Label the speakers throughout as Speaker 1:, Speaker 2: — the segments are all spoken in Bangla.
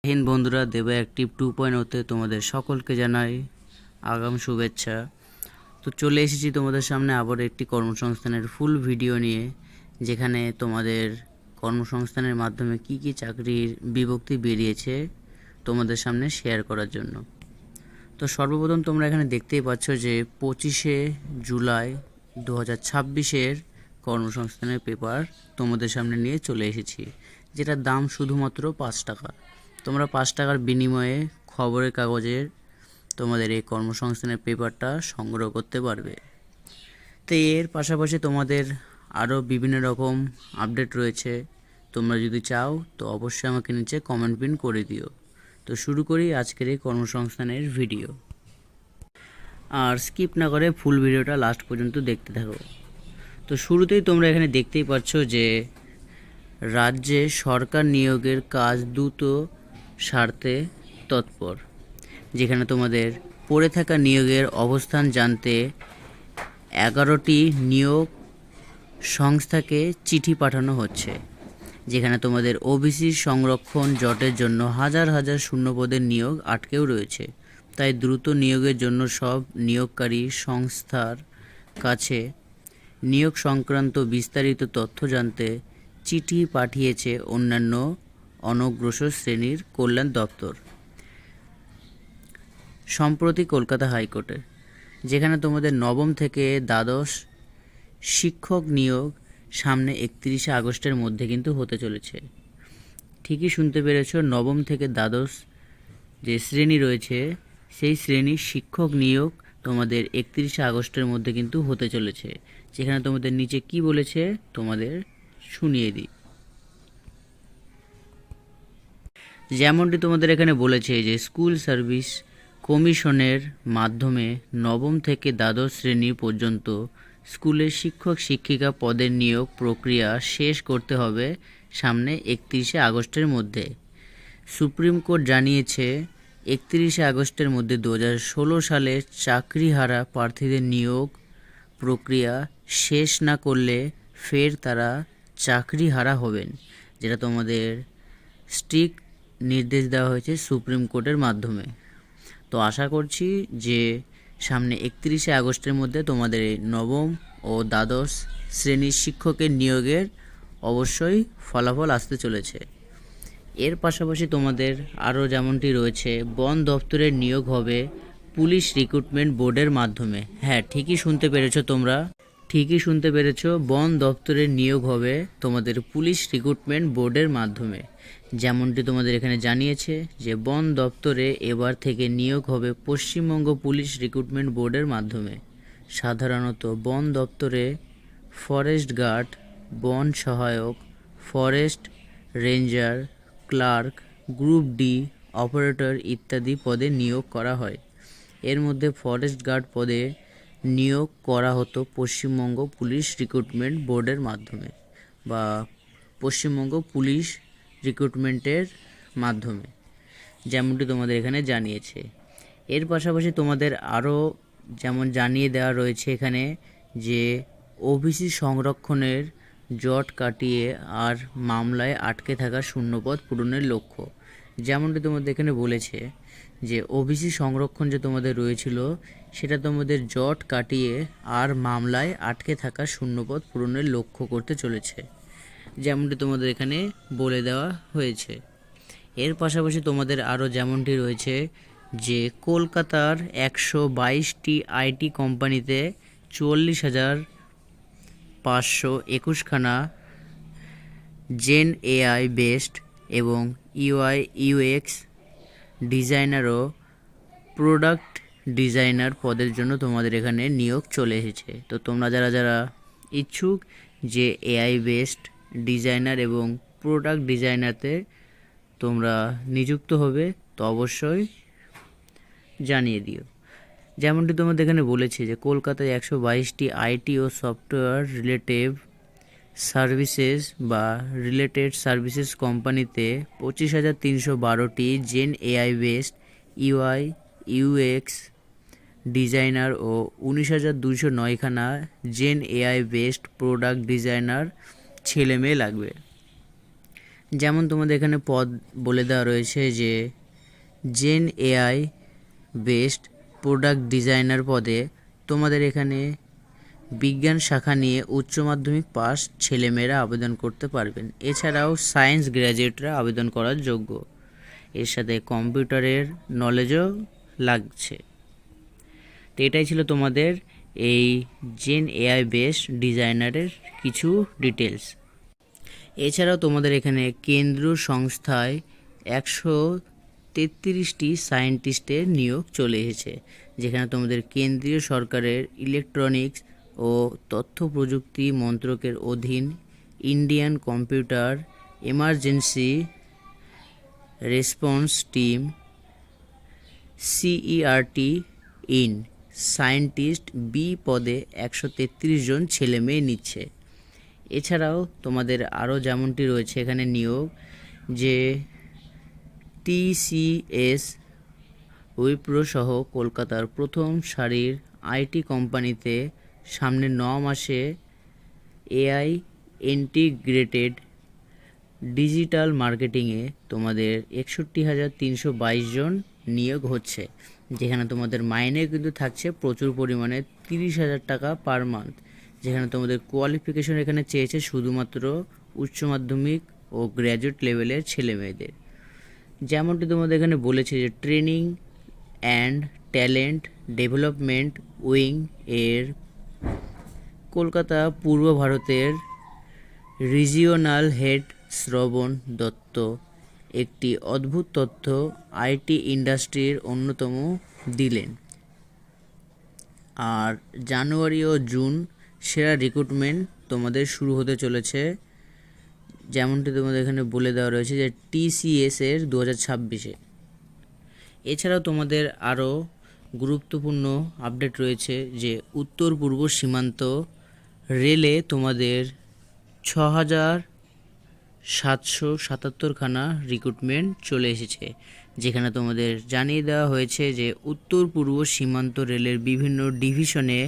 Speaker 1: হিন্দ বন্ধুরা, দেবা অ্যাক্টিভ 2.0 তে তোমাদের সকলকে জানাই আগাম শুভেচ্ছা। তো চলে এসেছি তোমাদের সামনে আবার একটি কর্মসংস্থানের ফুল ভিডিও নিয়ে, যেখানে তোমাদের কর্মসংস্থানের মাধ্যমে কি কি চাকরির বিজ্ঞপ্তি বেরিয়েছে তোমাদের সামনে শেয়ার করার জন্য। তো সর্বপ্রথম তোমরা এখানে দেখতেই পাচ্ছ যে 25শে জুলাই 2026-এর কর্মসংস্থানের পেপার তোমাদের সামনে নিয়ে চলে এসেছি, যেটার দাম শুধুমাত্র 5 টাকা। তোমরা 5 টাকার বিনিময়ে খবরের কাগজের তোমাদের এই কর্মসংস্থানের পেপারটা সংগ্রহ করতে পারবে। তো এর পাশাপাশি তোমাদের আরও বিভিন্ন রকম আপডেট রয়েছে। তোমরা যদি চাও তো অবশ্যই আমাকে নিচে কমেন্ট পিন করে দিও। তো শুরু করি আজকের এই কর্মসংস্থানের ভিডিও। আর স্কিপ না করে ফুল ভিডিওটা লাস্ট পর্যন্ত দেখতে থাকো। তো শুরুতেই তোমরা এখানে দেখতেই পাচ্ছ যে রাজ্যে সরকার নিয়োগের কাজ দ্রুত সারতে তৎপর, যেখানে তোমাদের পড়ে থাকা নিয়োগের অবস্থান জানতে 11টি নিয়োগ সংস্থাকে চিঠি পাঠানো হচ্ছে, যেখানে তোমাদের ওবিসি সংরক্ষণ জটের জন্য হাজার হাজার শূন্যপদের নিয়োগ আটকেও রয়েছে। তাই দ্রুত নিয়োগের জন্য সব নিয়োগকারী সংস্থার কাছে নিয়োগ সংক্রান্ত বিস্তারিত তথ্য জানতে চিঠি পাঠিয়েছে অন্যান্য অনগ্রসর শ্রেণীর কল্যাণ দপ্তর। সম্প্রতি কলকাতা হাইকোর্টে, যেখানে তোমাদের নবম থেকে দ্বাদশ শিক্ষক নিয়োগ সামনে 31শে আগস্টের মধ্যে কিন্তু হতে চলেছে। ঠিকই শুনতে পেরেছ, নবম থেকে দ্বাদশ যে শ্রেণী রয়েছে সেই শ্রেণীর শিক্ষক নিয়োগ তোমাদের 31শে আগস্টের মধ্যে কিন্তু হতে চলেছে। যেখানে তোমাদের নিচে কি বলেছে তোমাদের শুনিয়ে দিই। যেমনটি তোমাদের এখানে বলেছে যে স্কুল সার্ভিস কমিশনের মাধ্যমে নবম থেকে দ্বাদশ শ্রেণী পর্যন্ত স্কুলের শিক্ষক শিক্ষিকা পদের নিয়োগ প্রক্রিয়া শেষ করতে হবে সামনে 31শে আগস্টের মধ্যে। সুপ্রিম কোর্ট জানিয়েছে 31শে আগস্টের মধ্যে 2016 সালে চাকরিহারা প্রার্থীদের নিয়োগ প্রক্রিয়া শেষ না করলে ফের তারা চাকরিহারা হবেন, যেটা তোমাদের স্ট্রিক্ট নির্দেশ দেওয়া হয়েছে সুপ্রিম কোর্টের মাধ্যমে। তো আশা করছি যে সামনে 31শে আগস্টের মধ্যে তোমাদের এই নবম ও দ্বাদশ শ্রেণীর শিক্ষকের নিয়োগের অবশ্যই ফলাফল আসতে চলেছে। এর পাশাপাশি তোমাদের আরও যেমনটি রয়েছে, বন দপ্তরের নিয়োগ হবে পুলিশ রিক্রুটমেন্ট বোর্ডের মাধ্যমে। হ্যাঁ, ঠিকই শুনতে পেরেছো, বন দপ্তরের নিয়োগ হবে তোমাদের পুলিশ রিক্রুটমেন্ট বোর্ডের মাধ্যমে। যেমনটি তোমাদের এখানে জানিয়েছে যে বন দপ্তরে এবার থেকে নিয়োগ হবে পশ্চিমবঙ্গ পুলিশ রিক্রুটমেন্ট বোর্ডের মাধ্যমে। সাধারণত বন দপ্তরে ফরেস্ট গার্ড, বন সহায়ক, forest ranger, clerk, group D operator ইত্যাদি পদে নিয়োগ করা হয়। এর মধ্যে ফরেস্ট গার্ড পদে নিয়োগ করা হতো পশ্চিমবঙ্গ পুলিশ রিক্রুটমেন্ট বোর্ডের মাধ্যমে বা পশ্চিমবঙ্গ পুলিশ রিক্রুটমেন্টের মাধ্যমে, যেমনটি তোমাদের এখানে জানিয়েছে। এর পাশাপাশি তোমাদের আরও যেমন জানিয়ে দেওয়া রয়েছে এখানে যে ওবিসি সংরক্ষণের জট কাটিয়ে আর মামলায় আটকে থাকা শূন্যপদ পূরণের লক্ষ্য। যেমনটি তোমাদের এখানে বলেছে যে ওবিসি সংরক্ষণ যে তোমাদের রয়েছিল সেটা তোমাদের জট কাটিয়ে আর মামলায় আটকে থাকা শূন্যপদ পূরণের লক্ষ্য করতে চলেছে, যেমনটি তোমাদের এখানে বলে দেওয়া হয়েছে। এর পাশাপাশি তোমাদের আরও যেমনটি রয়েছে যে কলকাতার 122টি আইটি কোম্পানিতে 40,521খানা জেন এআই বেসড এবং ইউআই ইউএক্স ডিজাইনার ও প্রোডাক্ট ডিজাইনার পদের জন্য তোমাদের এখানে নিয়োগ চলে এসেছে। তো তোমরা যারা যারা ইচ্ছুক যে এআই বেসড ডিজাইনার এবং প্রোডাক্ট ডিজাইনারতে তোমরা নিযুক্ত হবে তো অবশ্যই জানিয়ে দিও। যেমনটি তোমাদের এখানে বলেছে যে কলকাতায় 122টি আইটি ও সফটওয়্যার রিলেটেড সার্ভিসেস কোম্পানিতে 25,312টি gen AI based UI UX designer ও 19,209খানা gen AI based product designer ছেলে মেয়ে লাগবে। যেমন তোমাদের এখানে পদ বলে দেওয়া রয়েছে যে gen AI based product designer পদে তোমাদের এখানে বিজ্ঞান শাখা নিয়ে উচ্চ মাধ্যমিক পাস ছেলেমেয়েরা আবেদন করতে পারবেন। এছাড়াও সায়েন্স গ্র্যাজুয়েটরা আবেদন করার যোগ্য। এর সাথে কম্পিউটারের নলেজও লাগছে। তো এটাই ছিল তোমাদের এই জেন এআই বেসড ডিজাইনারের কিছু ডিটেলস। এছাড়াও তোমাদের এখানে কেন্দ্রীয় সংস্থায় 133টি সায়েন্টিস্টের নিয়োগ চলে এসেছে, যেখানে তোমাদের কেন্দ্রীয় সরকারের ইলেকট্রনিক্স ও তথ্য প্রযুক্তি মন্ত্রকের অধীন Indian computer emergency response team CERT in scientist B পদে 133 জন ছেলে মেয়ে নিচ্ছে। এছাড়াও তোমাদের আরও যেমনটি রয়েছে এখানে নিয়োগ, যে টিসিএস উইপ্রো সহ কলকাতার প্রথম সারির আইটি কোম্পানিতে সামনে 9 মাসে এআই ইন্টিগ্রেটেড ডিজিটাল মার্কেটিংয়ে তোমাদের 61,322 জন নিয়োগ হচ্ছে, যেখানে তোমাদের মাইনে কিন্তু থাকছে প্রচুর পরিমাণে 30,000 টাকা পার মান্থ। যেখানে তোমাদের কোয়ালিফিকেশন এখানে চেয়েছে শুধুমাত্র উচ্চ মাধ্যমিক ও গ্র্যাজুয়েট লেভেলের ছেলে মেয়েদের। যেমনটি তোমাদের এখানে বলেছে যে training and talent development wing এর কলকাতা পূর্ব ভারতের রিজিওনাল হেড শ্রবণ দত্ত একটি অদ্ভুত তথ্য আইটি ইন্ডাস্ট্রির অন্যতম দিলেন। আর জানুয়ারি ও জুন সেরা রিক্রুটমেন্ট তোমাদের শুরু হতে চলেছে, যেমনটি তোমাদের এখানে বলে দেওয়া রয়েছে যে টিসিএস এর 2026-এ। এছাড়াও তোমাদের আরও গুরুত্বপূর্ণ আপডেট রয়েছে যে উত্তর পূর্ব সীমান্ত রেলে তোমাদের 6,777খানা রিক্রুটমেন্ট চলে এসেছে, যেখানে তোমাদের জানিয়ে দেওয়া হয়েছে যে উত্তর পূর্ব সীমান্ত রেলের বিভিন্ন ডিভিশনে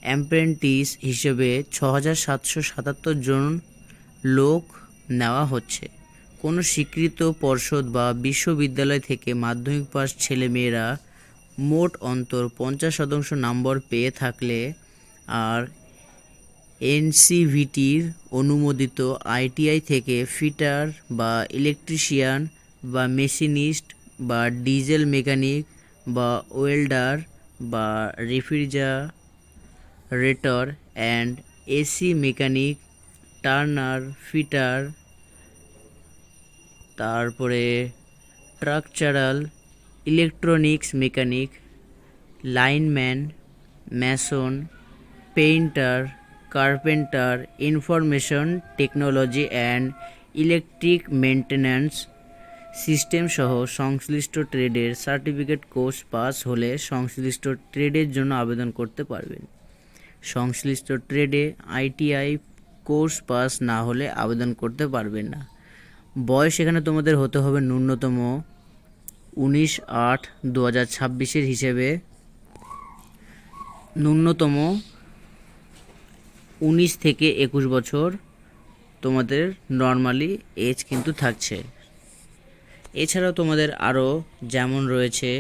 Speaker 1: অ্যাপ্রেন্টিস হিসেবে 6,777 জন লোক নেওয়া হচ্ছে। কোনো স্বীকৃত পর্ষদ বা বিশ্ববিদ্যালয় থেকে মাধ্যমিক পাস ছেলেমেয়েরা মোট অন্তর 50% নম্বর পেয়ে থাকলে আর এনসিভিটির অনুমোদিত আইটিআই থেকে ফিটার বা ইলেকট্রিশিয়ান বা মেশিনিস্ট বা ডিজেল মেকানিক বা ওয়েল্ডার বা refrigerator and AC mechanic, turner fitter, তারপরে structural electronics mechanic, lineman, mason, painter, carpenter, information technology and electric maintenance system সহ সংশ্লিষ্ট ট্রেডের সার্টিফিকেট কোর্স পাস হলে সংশ্লিষ্ট ট্রেডের জন্য আবেদন করতে পারবেন। সংশ্লিষ্ট ট্রেডে আইটিআই কোর্স পাস না হলে আবেদন করতে পারবেন না। বয়স এখানে তোমাদের হতে হবে ন্যূনতম 19/8/2026 হিসেবে ন্যূনতম 19 থেকে 21 বছর তোমাদের নর্মালি এজ কিন্তু থাকছে। এছাড়াও তোমাদের আরও যেমন রয়েছে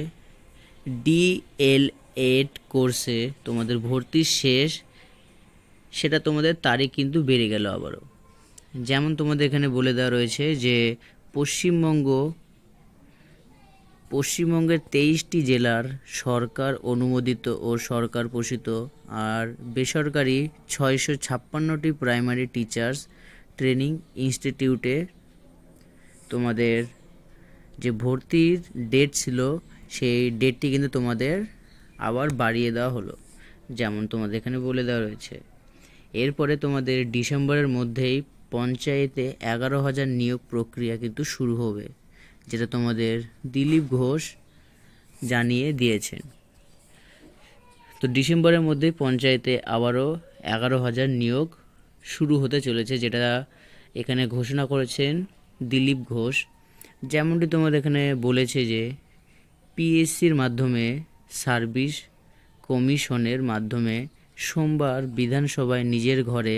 Speaker 1: ডিএলএড কোর্সে তোমাদের ভর্তির শেষ, সেটা তোমাদের তারিখ কিন্তু বেড়ে গেল আবারও। যেমন তোমাদের এখানে বলে দেওয়া রয়েছে যে পশ্চিমবঙ্গের 23টি জেলার সরকার অনুমোদিত ও সরকার পোষিত আর বেসরকারি 656টি প্রাইমারি টিচার্স ট্রেনিং ইনস্টিটিউটে তোমাদের যে ভর্তির ডেট ছিল সেই ডেটটি কিন্তু তোমাদের আবার বাড়িয়ে দেওয়া হলো, যেমন তোমাদের এখানে বলে দেওয়া রয়েছে। এরপরে তোমাদের ডিসেম্বরের মধ্যেই পঞ্চায়েতে 11,000 নিয়োগ প্রক্রিয়া কিন্তু শুরু হবে, যেটা তোমাদের দিলীপ ঘোষ জানিয়ে দিয়েছেন। তো ডিসেম্বরের মধ্যেই পঞ্চায়েতে আবারও 11,000 নিয়োগ শুরু হতে চলেছে, যেটা এখানে ঘোষণা করেছেন দিলীপ ঘোষ। যেমনটি তোমাদের এখানে বলেছে যে পিএসসির মাধ্যমে সার্ভিস কমিশনের মাধ্যমে সোমবার বিধানসভায় নিজের ঘরে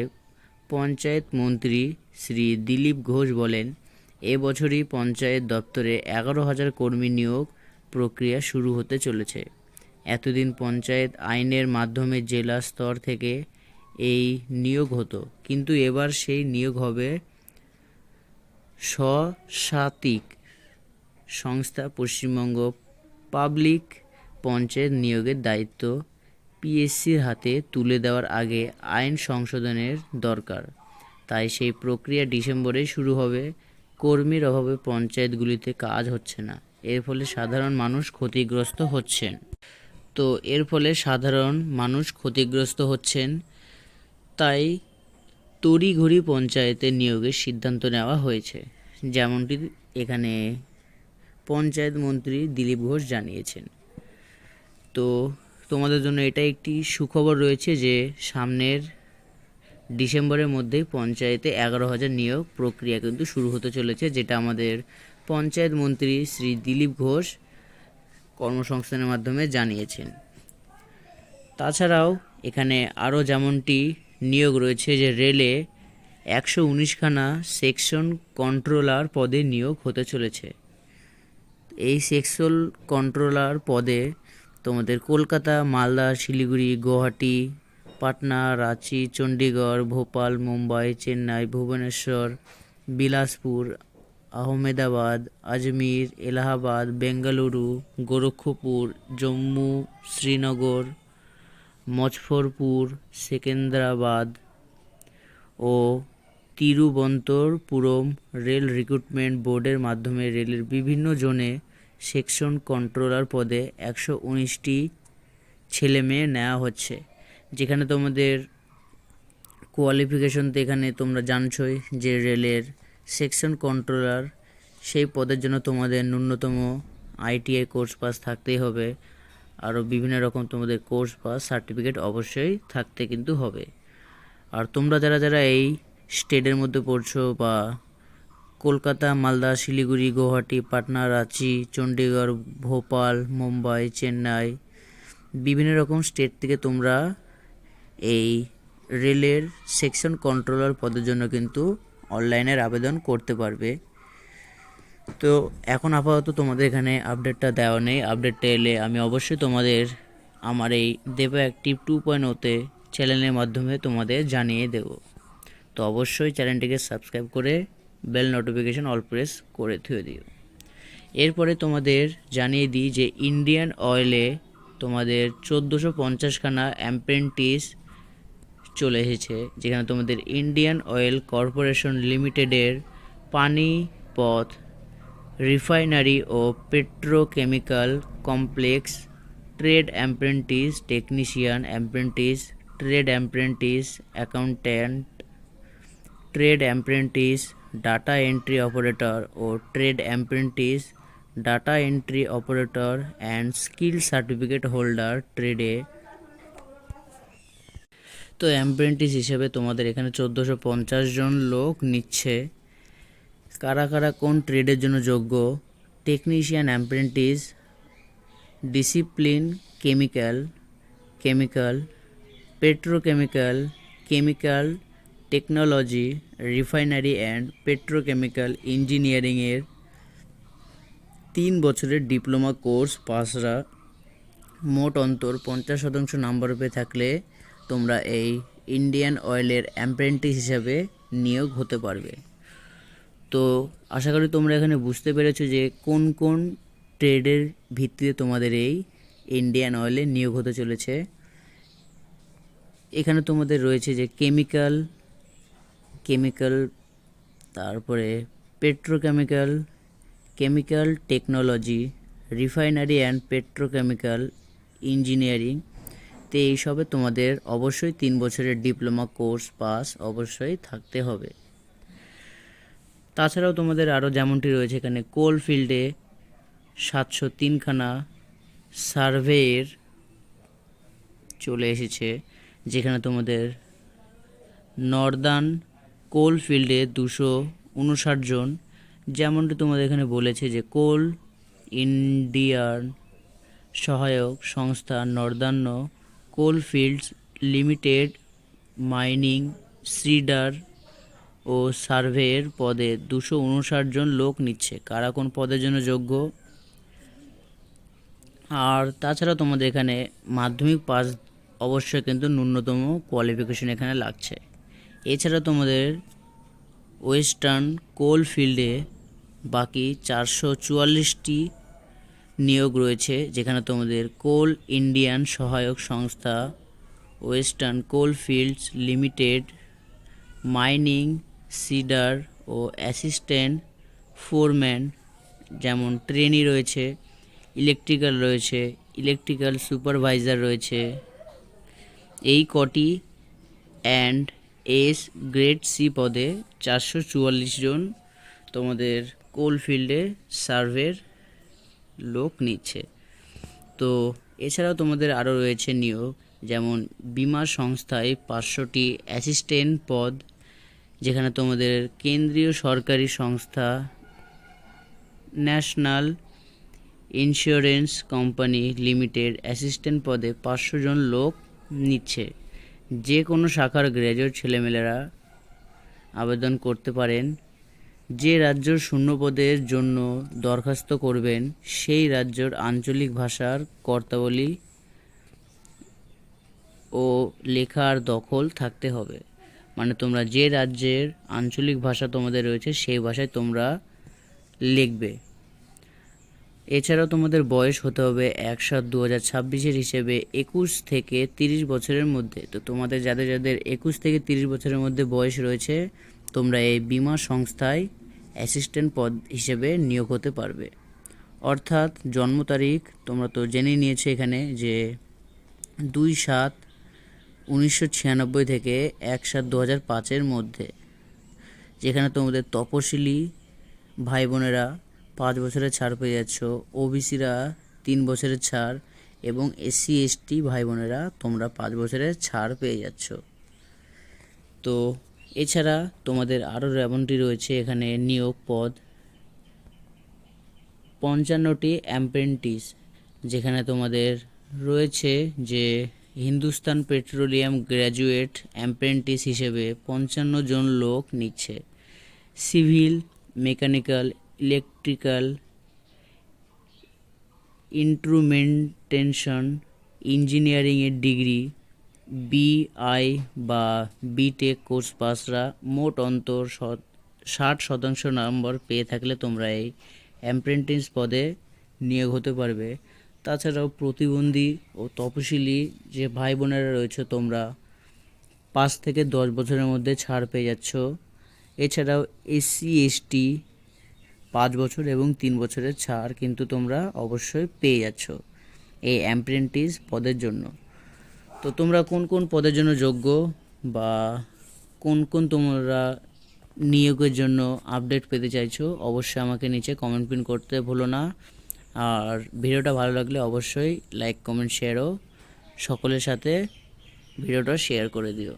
Speaker 1: পঞ্চায়েত মন্ত্রী শ্রী দিলীপ ঘোষ বলেন, এবছরই পঞ্চায়েত দপ্তরে 11,000 কর্মী নিয়োগ প্রক্রিয়া শুরু হতে চলেছে। এতদিন পঞ্চায়েত আইনের মাধ্যমে জেলা স্তর থেকে এই নিয়োগ হতো, কিন্তু এবার সেই নিয়োগ হবে স্বশাসিত সংস্থা পশ্চিমবঙ্গ পাবলিক পঞ্চায়েত নিয়োগের দায়িত্ব পিএসসির হাতে তুলে দেওয়ার আগে আইন সংশোধনের দরকার। তাই সেই প্রক্রিয়া ডিসেম্বরে শুরু হবে। কর্মীর অভাবে পঞ্চায়েতগুলিতে কাজ হচ্ছে না, এর ফলে সাধারণ মানুষ ক্ষতিগ্রস্ত হচ্ছেন। তাই তড়িঘড়ি পঞ্চায়েতে নিয়োগের সিদ্ধান্ত নেওয়া হয়েছে, যেমনটি এখানে পঞ্চায়েত মন্ত্রী দিলীপ ঘোষ জানিয়েছেন। তো তোমাদের জন্য এটা একটি সুখবর রয়েছে যে সামনের ডিসেম্বরের মধ্যেই পঞ্চায়েতে 11,000 নিয়োগ প্রক্রিয়া কিন্তু শুরু হতে চলেছে, যেটা আমাদের পঞ্চায়েত মন্ত্রী শ্রী দিলীপ ঘোষ কর্মসংস্থানের মাধ্যমে জানিয়েছেন। তাছাড়াও এখানে আরও যেমনটি নিয়োগ রয়েছে যে রেলে 119খানা সেকশন কন্ট্রোলার পদে নিয়োগ হতে চলেছে। এই সেকশন কন্ট্রোলার পদে তোমাদের কলকাতা, মালদা, শিলিগুড়ি, গুয়াহাটি, পাটনা, রাঁচি, চণ্ডীগড়, ভোপাল, মুম্বাই, চেন্নাই, ভুবনেশ্বর, বিলাসপুর, আহমেদাবাদ, আজমির, এলাহাবাদ, বেঙ্গালুরু, গোরক্ষপুর, জম্মু, শ্রীনগর, মুজফ্ফরপুর, সেকেন্দ্রাবাদ ও তিরুবনন্তপুরম রেল রিক্রুটমেন্ট বোর্ডের মাধ্যমে রেলের বিভিন্ন জোনে সেকশন কন্ট্রোলার পদে 119টি ছেলেমেয়ে নেওয়া হচ্ছে। যেখানে তোমাদের কোয়ালিফিকেশন তো এখানে তোমরা জানছোই যে রেলের সেকশন কন্ট্রোলার সেই পদের জন্য তোমাদের ন্যূনতম আইটিআই কোর্স পাস থাকতেই হবে, আরও বিভিন্ন রকম তোমাদের কোর্স পাস সার্টিফিকেট অবশ্যই থাকতে কিন্তু হবে। আর তোমরা যারা এই স্টেটের মধ্যে পড়ছো বা কলকাতা, মালদা, শিলিগুড়ি, গুয়াহাটি, পাটনা, রাঁচি, চণ্ডীগড়, ভোপাল, মুম্বাই, চেন্নাই, বিভিন্ন রকম স্টেট থেকে তোমরা এই রেলের সেকশন কন্ট্রোলার পদের জন্য কিন্তু অনলাইনের আবেদন করতে পারবে। তো এখন আপাতত তোমাদের এখানে আপডেটটা দেওয়া নেই। আপডেটটা এলে আমি অবশ্যই তোমাদের আমার এই দেবা অ্যাক্টিভ 2.0তে চ্যানেলের মাধ্যমে তোমাদের জানিয়ে দেব। তো অবশ্যই চ্যানেলটিকে সাবস্ক্রাইব করে বেল নোটিফিকেশন অল প্রেস করে থুয়ে দিও। এরপরে তোমাদের জানিয়ে দিই যে ইন্ডিয়ান অয়েলে তোমাদের 1450খানা অ্যাপ্রেন্টিস চলে এসেছে, যেখানে তোমাদের ইন্ডিয়ান অয়েল কর্পোরেশন লিমিটেডের পানিপথ রিফাইনারি ও petrochemical complex trade apprentice, technician apprentice, trade apprentice, accountant, trade apprentice, data entry operator ও trade apprentice, data entry operator and skill certificate holder ট্রেডে। তো অ্যাপ্রেন্টিস হিসেবে তোমাদের এখানে 1450 জন লোক নিচ্ছে। কারা কারা কোন ট্রেডের জন্য যোগ্য? Technician apprentice, discipline chemical, petrochemical, chemical technology, refinery and petrochemical ইঞ্জিনিয়ারিংয়ের 3 বছরের ডিপ্লোমা কোর্স পাসরা মোট অন্তর 50% নাম্বার পেয়ে থাকলে তোমরা এই ইন্ডিয়ান অয়েলের অ্যাপ্রেন্টিস হিসাবে নিয়োগ হতে পারবে। তো আশা করি তোমরা এখানে বুঝতে পেরেছো যে কোন কোন ট্রেডের ভিত্তিতে তোমাদের এই ইন্ডিয়ান অয়েলে নিয়োগ হতে চলেছে। এখানে তোমাদের রয়েছে যে কেমিক্যাল, তারপরে petrochemical, chemical technology, refinery and petrochemical engineering. তো এইসবে তোমাদের অবশ্যই 3 বছরের ডিপ্লোমা কোর্স পাস অবশ্যই থাকতে হবে। তাছাড়াও তোমাদের আরও যেমনটি রয়েছে এখানে কোল ফিল্ডে 703খানা সার্ভেয়ের চলে এসেছে, যেখানে তোমাদের নর্দার্ন কোল ফিল্ডে 259 জন। যেমনটি তোমাদের এখানে বলেছে যে কোল ইন্ডিয়ার সহায়ক সংস্থা নর্দার্ন কোল ফিল্ডস লিমিটেড মাইনিং সিডার ও সার্ভের পদে 259 জন লোক নিচ্ছে। কারা কোন পদের জন্য যোগ্য? আর তাছাড়া তোমাদের এখানে মাধ্যমিক পাস অবশ্যই কিন্তু ন্যূনতম কোয়ালিফিকেশন এখানে লাগছে। এছাড়া তোমাদের ওয়েস্টার্ন কোল ফিল্ডে বাকি 444টি নিয়োগ রয়েছে, যেখানে তোমাদের কোল ইন্ডিয়ান সহায়ক সংস্থা, ওয়েস্টার্ন কোল ফিল্ডস লিমিটেড, মাইনিং, সিডার ও অ্যাসিস্ট্যান্ট ফোরম্যান যেমন ট্রেনি রয়েছে, ইলেকট্রিক্যাল রয়েছে, ইলেকট্রিক্যাল সুপারভাইজার রয়েছে। এই কটি অ্যান্ড এস গ্রেড সি পদে 444 জন তোমাদের কোল ফিল্ডে সার্ভের লোক নিচ্ছে। তো এছাড়াও তোমাদের আরও রয়েছে নিয়োগ, যেমন বিমা সংস্থায় 500টি অ্যাসিস্ট্যান্ট পদ, যেখানে তোমাদের কেন্দ্রীয় সরকারি সংস্থা national insurance company limited assistant পদে 500 জন লোক নিচ্ছে। যে কোনো শাখার গ্র্যাজুয়েট ছেলেমেয়েরা আবেদন করতে পারেন। যে রাজ্যের শূন্য পদের জন্য দরখাস্ত করবেন সেই রাজ্যের আঞ্চলিক ভাষার কর্তাবলী ও লেখার দখল থাকতে হবে। মানে তোমরা যে রাজ্যের আঞ্চলিক ভাষা তোমাদের রয়েছে সেই ভাষায় তোমরা লিখবে। এছাড়াও তোমাদের বয়স হতে হবে 1/7/2026 হিসেবে 21 থেকে 30 বছরের মধ্যে। তো তোমাদের যাদের যাদের 21 থেকে 30 বছরের মধ্যে বয়স রয়েছে, তোমরা এই বিমা সংস্থায় অ্যাসিস্ট্যান্ট পদ হিসেবে নিয়োগ হতে পারবে। অর্থাৎ জন্ম তারিখ তোমরা তো জেনে নিয়েছো এখানে যে 2/7/1996 থেকে 1/7/2005 মধ্যে, যেখানে তোমাদের তপশিলি ভাই বোনেরা 5 বছরের ছাড় পেয়ে যাচ্ছ, ওবিসিরা 3 বছরের ছাড় এবং SC ST ভাই বোনেরা তোমরা 5 বছরের ছাড় পেয়ে যাচ্ছ। তো এছাড়া তোমাদের আরও যেমনটি রয়েছে এখানে নিয়োগ পদ 55টি অ্যাপ্রেন্টিস, যেখানে তোমাদের রয়েছে যে হিন্দুস্তান পেট্রোলিয়াম গ্র্যাজুয়েট অ্যাপ্রেন্টিস হিসেবে 55 জন লোক নিচ্ছে। সিভিল, মেকানিক্যাল, ইলেকট্রিক্যাল, ইন্স্ট্রুমেন্টেশন ইঞ্জিনিয়ারিংয়ের ডিগ্রি, BI বা BTech কোর্স পাসরা মোট অন্তর 60% নম্বর পেয়ে থাকলে তোমরা এই অ্যাপ্রেন্টিস পদে নিয়োগ হতে পারবে। তাছাড়াও প্রতিবন্ধী ও তপশিলি যে ভাই বোনেরা রয়েছে তোমরা 5 থেকে 10 বছরের মধ্যে ছাড় পেয়ে যাচ্ছ। এছাড়াও SC ST 5 বছর এবং 3 বছরের ছাড় কিন্তু তোমরা অবশ্যই পেয়ে যাচ্ছ এই অ্যাপ্রেন্টিস পদের জন্য। তো তোমরা কোন কোন পদের জন্য যোগ্য বা কোন কোন তোমরা নিয়োগের জন্য আপডেট পেতে চাইছো অবশ্যই আমাকে নিচে কমেন্ট পিন করতে ভুলো না। আর ভিডিওটা ভালো লাগলে অবশ্যই লাইক, কমেন্ট, শেয়ারও সকলের সাথে ভিডিওটা শেয়ার করে দিও।